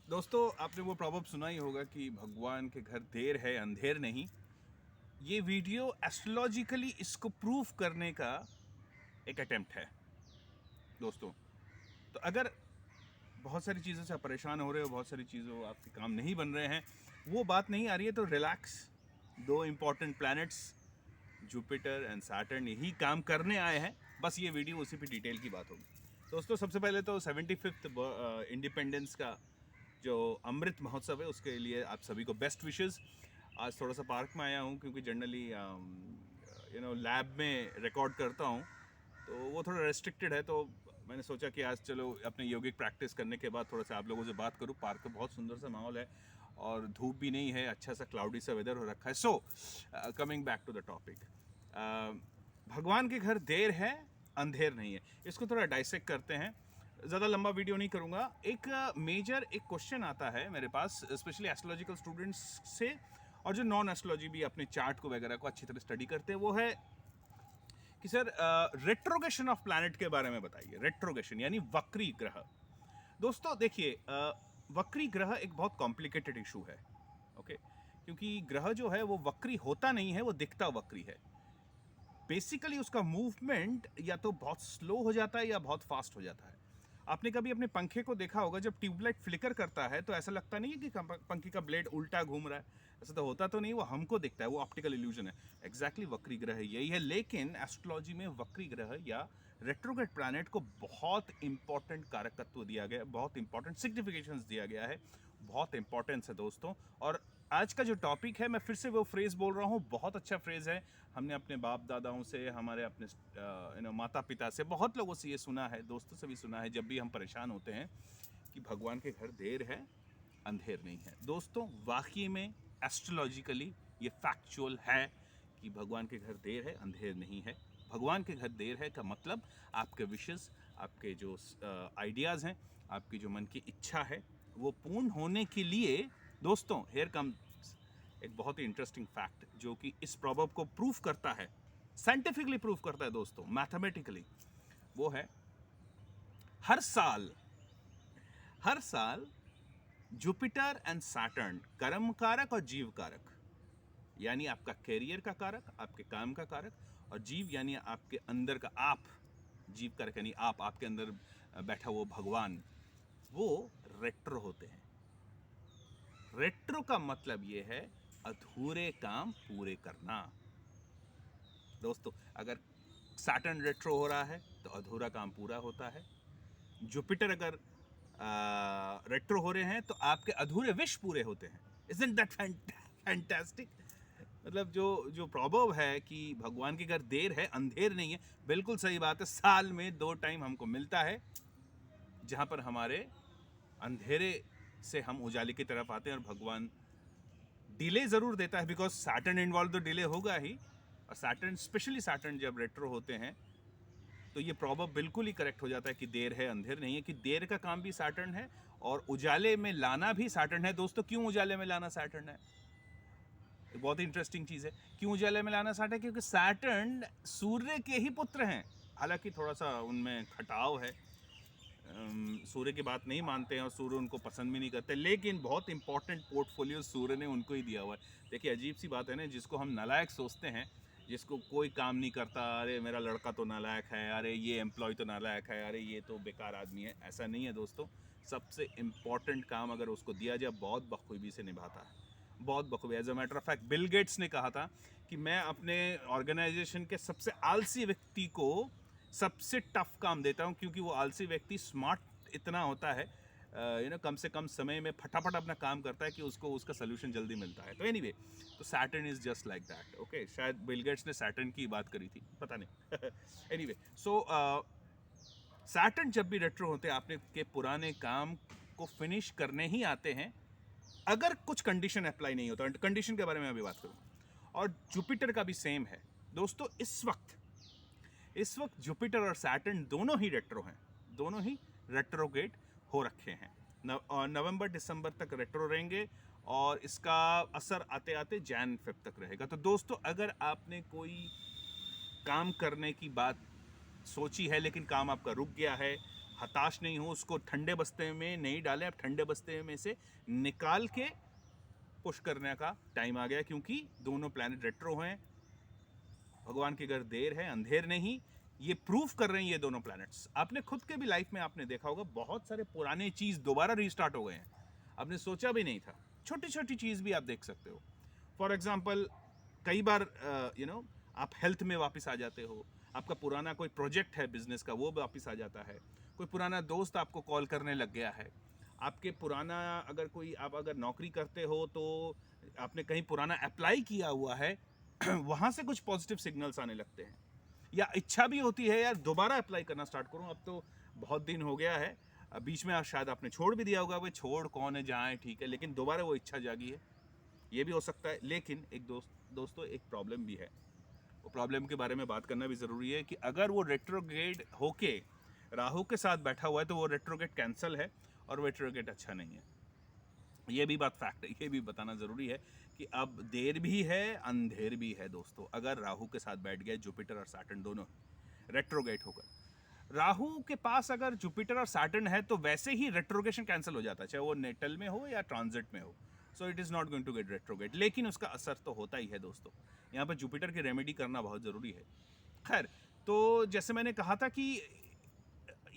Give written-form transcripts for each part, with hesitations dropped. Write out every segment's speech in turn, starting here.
दोस्तों, आपने वो प्रॉवर्ब सुना ही होगा कि भगवान के घर देर है अंधेर नहीं। ये वीडियो एस्ट्रोलॉजिकली इसको प्रूफ करने का एक अटेम्प्ट है दोस्तों। तो अगर बहुत सारी चीज़ों से आप परेशान हो रहे हो, बहुत सारी चीज़ों आपके काम नहीं बन रहे हैं, वो बात नहीं आ रही है, तो रिलैक्स। दो important planets Jupiter and Saturn यही काम करने आए हैं। बस ये वीडियो उसी पे डिटेल की बात होगी दोस्तों। सबसे पहले तो 75th इंडिपेंडेंस का जो अमृत महोत्सव है उसके लिए आप सभी को बेस्ट विशेस। आज थोड़ा सा पार्क में आया हूँ क्योंकि जनरली लैब में रिकॉर्ड करता हूँ, तो वो थोड़ा रेस्ट्रिक्टेड है। तो मैंने सोचा कि आज चलो अपने योगिक प्रैक्टिस करने के बाद थोड़ा सा आप लोगों से बात करूँ। पार्क का बहुत सुंदर सा माहौल है और धूप भी नहीं है, अच्छा सा क्लाउडी सा वेदर हो रखा है। So coming back to the topic, भगवान के घर देर है अंधेर नहीं है, इसको थोड़ा डाइसेक्ट करते हैं। ज़्यादा लंबा वीडियो नहीं करूँगा। एक मेजर एक क्वेश्चन आता है मेरे पास स्पेशली एस्ट्रोलॉजिकल स्टूडेंट्स से, और जो नॉन एस्ट्रोलॉजी भी अपने चार्ट को वगैरह को अच्छी तरह स्टडी करते हैं, वो है कि सर रेट्रोगेशन ऑफ प्लैनेट के बारे में बताइए। रेट्रोगेशन यानी वक्री ग्रह। दोस्तों देखिए, वक्री ग्रह एक बहुत कॉम्प्लिकेटेड इशू है, ओके। क्योंकि ग्रह जो है वो वक्री होता नहीं है, वो दिखता वक्री है। बेसिकली उसका मूवमेंट या तो बहुत स्लो हो जाता है या बहुत फास्ट हो जाता है। आपने कभी अपने पंखे को देखा होगा, जब ट्यूबलाइट फ्लिकर करता है तो ऐसा लगता नहीं है कि पंखे का ब्लेड उल्टा घूम रहा है। ऐसा तो होता तो नहीं, वो हमको दिखता है, वो ऑप्टिकल इल्यूजन है। एग्जैक्टली वक्री ग्रह यही है। लेकिन एस्ट्रोलॉजी में वक्री ग्रह या रेट्रोग्रेड प्लैनेट को बहुत इंपॉर्टेंट कारकत्व दिया गया है, बहुत इंपॉर्टेंट सिग्निफिकेशंस दिया गया है, बहुत इंपॉर्टेंस है दोस्तों। और आज का जो टॉपिक है, मैं फिर से वो फ्रेज बोल रहा हूँ, बहुत अच्छा फ्रेज है। हमने अपने बाप दादाओं से, हमारे अपने माता पिता से, बहुत लोगों से ये सुना है, दोस्तों से भी सुना है, जब भी हम परेशान होते हैं कि भगवान के घर देर है अंधेर नहीं है। दोस्तों वाकई में एस्ट्रोलॉजिकली ये फैक्चुअल है कि भगवान के घर देर है अंधेर नहीं है। भगवान के घर देर है का मतलब आपके विशेस, आपके जो आइडियाज़ हैं, आपकी जो मन की इच्छा है, वो पूर्ण होने के लिए दोस्तों हेयर कम एक बहुत ही इंटरेस्टिंग फैक्ट जो कि इस प्रॉवर्ब को प्रूफ करता है, साइंटिफिकली प्रूफ करता है दोस्तों, मैथमेटिकली। वो है हर साल जुपिटर एंड सैटर्न कर्म कारक और जीव कारक, यानी आपका कैरियर का कारक, आपके काम का कारक, और जीव यानी आपके अंदर का आप, जीव कारक यानी आप, आपके अंदर बैठा वो भगवान, वो रेट्रो होते हैं। रेट्रो का मतलब ये है अधूरे काम पूरे करना। दोस्तों अगर सैटर्न रेट्रो हो रहा है तो अधूरा काम पूरा होता है। जुपिटर अगर रेट्रो हो रहे हैं तो आपके अधूरे विश पूरे होते हैं। Isn't that fantastic? मतलब जो जो प्रॉवर्ब है कि भगवान के घर देर है अंधेर नहीं है, बिल्कुल सही बात है। साल में 2 टाइम हमको मिलता है जहां पर हमारे अंधेरे से हम उजाले की तरफ आते हैं, और भगवान डिले ज़रूर देता है, बिकॉज सैटर्न इन्वॉल्व तो डिले होगा ही। और सैटर्न, स्पेशली सैटर्न जब रेट्रो होते हैं तो ये प्रॉवर्ब बिल्कुल ही करेक्ट हो जाता है कि देर है अंधेर नहीं है, कि देर का काम भी सैटर्न है और उजाले में लाना भी सैटर्न है। दोस्तों क्यों उजाले में लाना सैटर्न है? बहुत ही इंटरेस्टिंग चीज़ है। क्यों उजाले में लाना सैटर्न? क्योंकि सैटर्न सूर्य के ही पुत्र हैं। हालांकि थोड़ा सा उनमें खटाव है, सूर्य की बात नहीं मानते हैं और सूर्य उनको पसंद भी नहीं करते, लेकिन बहुत इंपॉर्टेंट पोर्टफोलियो सूर्य ने उनको ही दिया हुआ है। देखिए अजीब सी बात है ना, जिसको हम नालायक सोचते हैं, जिसको कोई काम नहीं करता, अरे मेरा लड़का तो नालायक है, अरे ये एम्प्लॉय तो नालायक है, अरे ये तो बेकार आदमी है, ऐसा नहीं है दोस्तों। सबसे इम्पॉर्टेंट काम अगर उसको दिया जाए बहुत बखूबी से निभाता है, बहुत बखूबी। As a matter of fact Bill Gates ने कहा था कि मैं अपने ऑर्गेनाइजेशन के सबसे आलसी व्यक्ति को सबसे टफ काम देता हूँ, क्योंकि वो आलसी व्यक्ति स्मार्ट इतना होता है, कम से कम समय में फटाफट अपना काम करता है कि उसको उसका सोल्यूशन जल्दी मिलता है। तो एनीवे, तो Saturn is just like that, okay. शायद बिल गेट्स ने सैटर्न की बात करी थी, पता नहीं। एनीवे, सो सैटर्न जब भी रेट्रो होते हैं, आपने के पुराने काम को फिनिश करने ही आते हैं, अगर कुछ कंडीशन अप्लाई नहीं होता। कंडीशन के बारे में अभी बात करूँ। और जुपिटर का भी सेम है दोस्तों। इस वक्त जुपिटर और सैटर्न दोनों ही रेट्रो हैं, दोनों ही रेट्रोगेट हो रखे हैं। नवंबर दिसंबर तक रेट्रो रहेंगे और इसका असर आते आते जैन फेब तक रहेगा। तो दोस्तों अगर आपने कोई काम करने की बात सोची है लेकिन काम आपका रुक गया है, हताश नहीं हो, उसको ठंडे बस्ते में नहीं डालें, अब ठंडे बस्ते में से निकाल के पुश करने का टाइम आ गया, क्योंकि दोनों प्लैनेट रेट्रो हैं। भगवान के घर देर है अंधेर नहीं, ये प्रूफ कर रहे हैं ये दोनों प्लैनेट्स। आपने खुद के भी लाइफ में आपने देखा होगा, बहुत सारे पुराने चीज़ दोबारा रीस्टार्ट हो गए हैं, आपने सोचा भी नहीं था। छोटी छोटी चीज़ भी आप देख सकते हो। फॉर एग्जाम्पल, कई बार आप हेल्थ में वापस आ जाते हो, आपका पुराना कोई प्रोजेक्ट है बिजनेस का वो वापस आ जाता है, कोई पुराना दोस्त आपको कॉल करने लग गया है, आपके पुराना अगर कोई आप अगर नौकरी करते हो तो आपने कहीं पुराना अप्लाई किया हुआ है वहाँ से कुछ पॉजिटिव सिग्नल्स आने लगते हैं, या इच्छा भी होती है यार दोबारा अप्लाई करना स्टार्ट करूँ, अब तो बहुत दिन हो गया है, बीच में शायद आपने छोड़ भी दिया होगा, भाई छोड़ कौन है जाए ठीक है, लेकिन दोबारा वो इच्छा जागी है, ये भी हो सकता है। लेकिन एक दोस्तों एक प्रॉब्लम भी है, वो प्रॉब्लम के बारे में बात करना भी ज़रूरी है कि अगर वो रेट्रोग्रेड होके राहु के साथ बैठा हुआ है तो वो रेट्रोग्रेड कैंसिल है और रेट्रोग्रेड अच्छा नहीं है। ये भी बात फैक्ट है, ये भी बताना ज़रूरी है कि अब देर भी है अंधेर भी है दोस्तों। अगर राहु के साथ बैठ गए जुपिटर और सैटर्न दोनों रेट्रोगेट होकर, राहु के पास अगर जुपिटर और सैटर्न है तो वैसे ही रेट्रोगेशन कैंसिल हो जाता है, चाहे वो नेटल में हो या ट्रांजिट में हो। So it is not going to get retrograde, लेकिन उसका असर तो होता ही है दोस्तों। यहाँ पर जुपिटर की रेमेडी करना बहुत ज़रूरी है। खैर, तो जैसे मैंने कहा था कि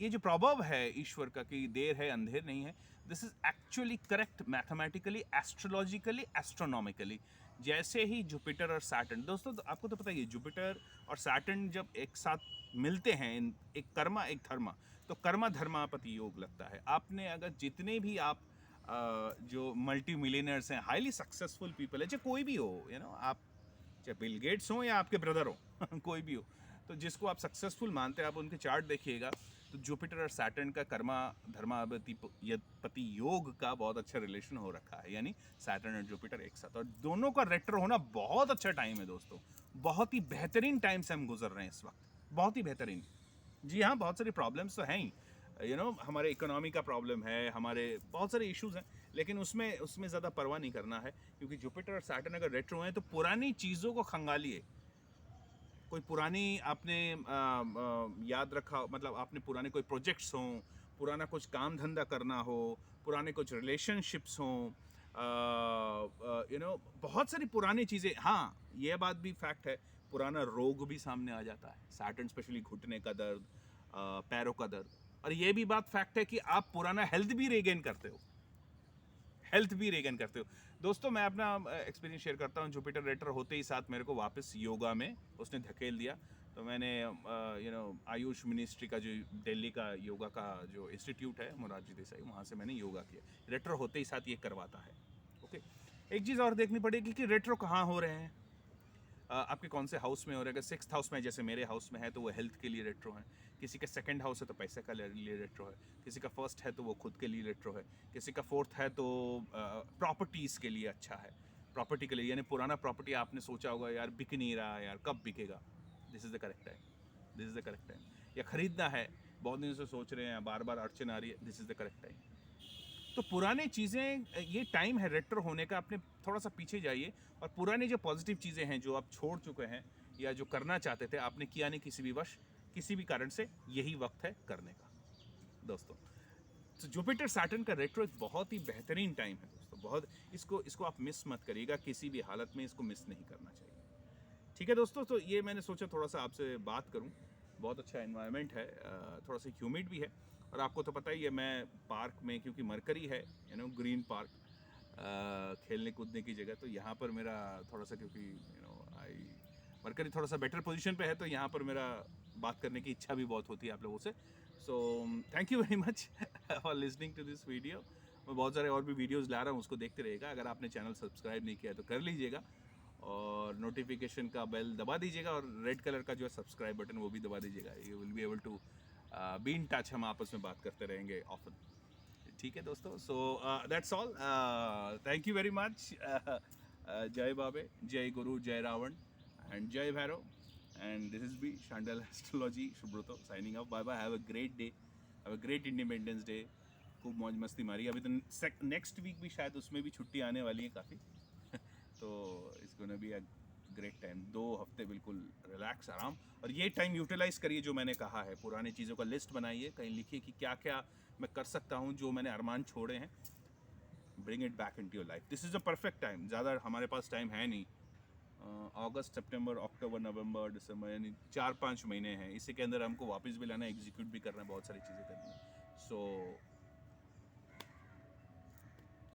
ये जो प्रॉवर्ब है ईश्वर का कि देर है अंधेर नहीं है, this is actually correct mathematically, astrologically, astronomically. जैसे ही जुपिटर और सैटर्न, दोस्तों तो आपको तो पता ही है, जुपिटर और सैटर्न जब एक साथ मिलते हैं, एक कर्मा एक धर्मा, तो कर्मा धर्मापति योग लगता है। आपने अगर जितने भी आप जो मल्टी मिलियनर्स हैं, हाईली सक्सेसफुल पीपल है, चाहे कोई भी हो, आप चाहे बिल गेट्स हो या आपके ब्रदर हो कोई भी हो, तो जिसको आप सक्सेसफुल मानते हैं, आप उनके चार्ट देखिएगा तो जुपिटर और सैटर्न का कर्मा धर्मापति पति योग का बहुत अच्छा रिलेशन हो रखा है, यानी सैटर्न और जुपिटर एक साथ, और दोनों का रेट्रो होना बहुत अच्छा टाइम है दोस्तों। बहुत ही बेहतरीन टाइम से हम गुजर रहे हैं इस वक्त, बहुत ही बेहतरीन। जी हाँ, बहुत सारी प्रॉब्लम्स तो हैं ही, हमारे इकोनॉमी का प्रॉब्लम है, हमारे बहुत सारे इश्यूज हैं, लेकिन उसमें ज़्यादा परवाह नहीं करना है, क्योंकि जुपिटर और सैटर्न अगर रेट्रो हैं तो पुरानी चीज़ों को खंगालिए। कोई पुरानी आपने याद रखा, मतलब आपने पुराने कोई प्रोजेक्ट्स हों, पुराना कुछ काम धंधा करना हो, पुराने कुछ रिलेशनशिप्स हों, बहुत सारी पुरानी चीज़ें। हाँ, यह बात भी फैक्ट है, पुराना रोग भी सामने आ जाता है, सैटर्न स्पेशली घुटने का दर्द, पैरों का दर्द। और ये भी बात फैक्ट है कि आप पुराना हेल्थ भी रिगेन करते हो, हेल्थ भी रेगन करते हो। दोस्तों मैं अपना एक्सपीरियंस शेयर करता हूँ, जुपिटर रेटर होते ही साथ मेरे को वापस योगा में उसने धकेल दिया। तो मैंने आयुष मिनिस्ट्री का जो दिल्ली का योगा का जो इंस्टीट्यूट है मोरारजी देसाई, वहाँ से मैंने योगा किया। रेट्रो होते ही साथ ये करवाता है। ओके, एक चीज़ और देखनी पड़ेगी कि रेट्रो कहाँ हो रहे हैं, आपके कौन से हाउस में हो रहा है। अगर 6th हाउस में, जैसे मेरे हाउस में है, तो वो हेल्थ के लिए रेट्रो है। किसी का 2nd हाउस है तो पैसे का लिए रेट्रो है। किसी का 1st है तो वो खुद के लिए रेट्रो है। किसी का 4th है तो प्रॉपर्टीज़ के लिए अच्छा है, प्रॉपर्टी के लिए, यानी पुराना प्रॉपर्टी आपने सोचा होगा यार बिक नहीं रहा यार, कब बिकेगा, this is the correct time, this is the correct time. या ख़रीदना है, बहुत दिन से सोच रहे हैं, बार बार अड़चन आ रही है, this is the correct time. तो पुरानी चीज़ें, ये टाइम है रेट्रो होने का, अपने थोड़ा सा पीछे जाइए और पुरानी जो पॉजिटिव चीज़ें हैं जो आप छोड़ चुके हैं या जो करना चाहते थे, आपने किया नहीं किसी भी वश, किसी भी कारण से, यही वक्त है करने का दोस्तों। तो जुपिटर सैटर्न का रेट्रो एक बहुत ही बेहतरीन टाइम है दोस्तों, बहुत, इसको आप मिस मत करिएगा, किसी भी हालत में इसको मिस नहीं करना चाहिए। ठीक है दोस्तों, तो ये मैंने सोचा थोड़ा सा आपसे बात करूं। बहुत अच्छा एनवायरनमेंट है, थोड़ा सा ह्यूमिड भी है, और आपको तो पता ही है मैं पार्क में, क्योंकि मरकरी है, ग्रीन पार्क, खेलने कूदने की जगह, तो यहाँ पर मेरा थोड़ा सा, क्योंकि आई मरकरी थोड़ा सा बेटर पोजीशन पे है, तो यहाँ पर मेरा बात करने की इच्छा भी बहुत होती है आप लोगों से। So thank you very much for listening to this video. मैं बहुत सारे और भी वीडियोस ला रहा हूँ, उसको देखते रहिएगा। अगर आपने चैनल सब्सक्राइब नहीं किया है तो कर लीजिएगा, और नोटिफिकेशन का बेल दबा दीजिएगा, और रेड कलर का जो है सब्सक्राइब बटन वो भी दबा दीजिएगा। You will be able to be in touch, हम आपस में बात करते रहेंगे ऑफन। ठीक है दोस्तों, so that's all, thank you very much. जय बाबे, जय गुरु, जय रावण, एंड जय Bhairav, and this is B Shandal astrology Subrato signing off. Bye bye, have a great day, have a great independence day. खूब मौज मस्ती मारी। अभी तो नेक्स्ट वीक भी शायद उसमें भी छुट्टी आने वाली है काफ़ी तो it's gonna be a great time, 2 हफ्ते बिल्कुल रिलैक्स आराम। और ये टाइम यूटिलाइज करिए जो मैंने कहा है, पुरानी चीज़ों का लिस्ट बनाइए, कहीं लिखिए कि क्या क्या मैं कर सकता हूँ, जो मैंने अरमान छोड़े हैं, bring it back into your life. This is a perfect time, ज़्यादा हमारे पास टाइम है नहीं। अगस्त, सितंबर, अक्टूबर, नवंबर, दिसंबर, यानी 4-5 महीने हैं, इसी के अंदर हमको वापस भी लाना है, एग्जीक्यूट भी करना है, बहुत सारी चीज़ें करनी है। सो